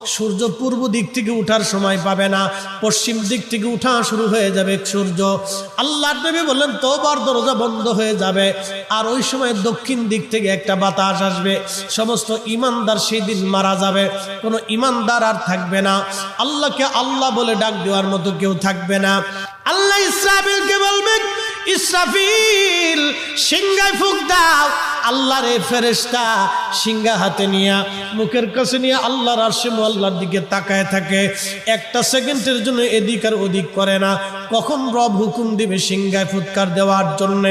সূর্য পূর্ব দিক থেকে উঠার সময় পাবে না, পশ্চিম দিক থেকে উঠা শুরু হয়ে যাবে সূর্য। আল্লাহর নবী বললেন তওবার দরজা বন্ধ হয়ে যাবে, আর ওই সময় দক্ষিণ দিক থেকে একটা বাতাস আসবে। সমস্ত ঈমানদার সেই দিন মারা যাবে, কোনো ঈমানদার আর থাকবে না। আল্লাহকে আল্লাহ বলে ডাক দেওয়ার মতো কেউ থাকবে না। আল্লাহ ইসরাফিলকে বলবেন, ইসরাফিল সিংহায় ফুঁক দাও। আল্লাহর এই ফেরেশতা সিংহা হাতে নিয়ে মুখের কাছে নিয়ে আল্লাহর আরশে আল্লাহর দিকে তাকায় থাকে, একটা সেকেন্ডের জন্য এদিক আর ওদিক করে না। কখন রব হুকুম দিবে সিংহায় ফুৎকার দেওয়ার জন্য,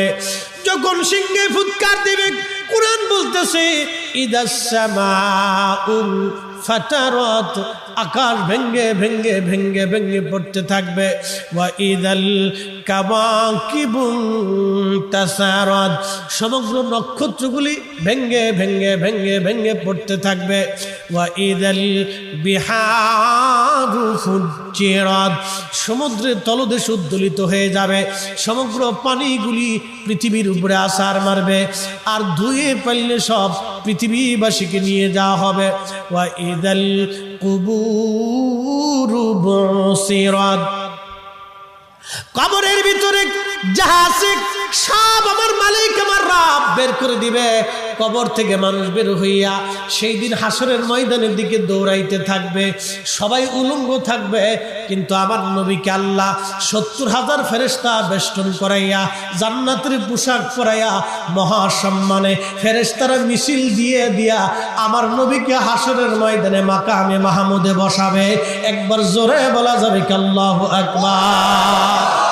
যখন সিংহায় ফুৎকার দিবে, কুরআন বলতেছে ইদাস সামাউল ফাতারাত, আকাশ ভেঙ্গে ভেঙ্গে ভেঙ্গে ভেঙ্গে পড়তে থাকবে। ওয়া ইদাল কাওয়াকিবু তাসারাত, সমগ্র নক্ষত্রগুলি ভেঙ্গে ভেঙ্গে ভেঙ্গে ভেঙ্গে পড়তে থাকবে। ওয়া ইদাল বিহারু ফুজ্জিরাত, সমুদ্রের তলদেশ উদ্দোলিত হয়ে যাবে, সমগ্র পানিগুলি পৃথিবীর উপরে আছার মারবে, আর ধুয়ে ফেললে সব পৃথিবীবাসীকে নিয়ে যাওয়া হবে। ওয়া ইদাল কুবুরু বুসিরাত, কবরের ভিতরে যাহা আছে সব আমার মালিক আমার রব বের করে দিবে। কবর থেকে মানুষ বের হইয়া সেই দিন হাসরের ময়দানের দিকে দৌড়াইতে থাকবে, সবাই উলঙ্গ থাকবে, কিন্তু আমার নবীকে আল্লাহ ৭০,০০০ ফেরেশতা বেষ্টন করাইয়া জান্নাতের পোশাক পরাইয়া মহাসম্মানে ফেরেশতারা মিছিল দিয়ে দিয়া আমার নবীকে হাসরের ময়দানে মাকামে মাহমুদে বসাবে। একবার জোরে বলা যাবে কি আল্লাহু আকবার।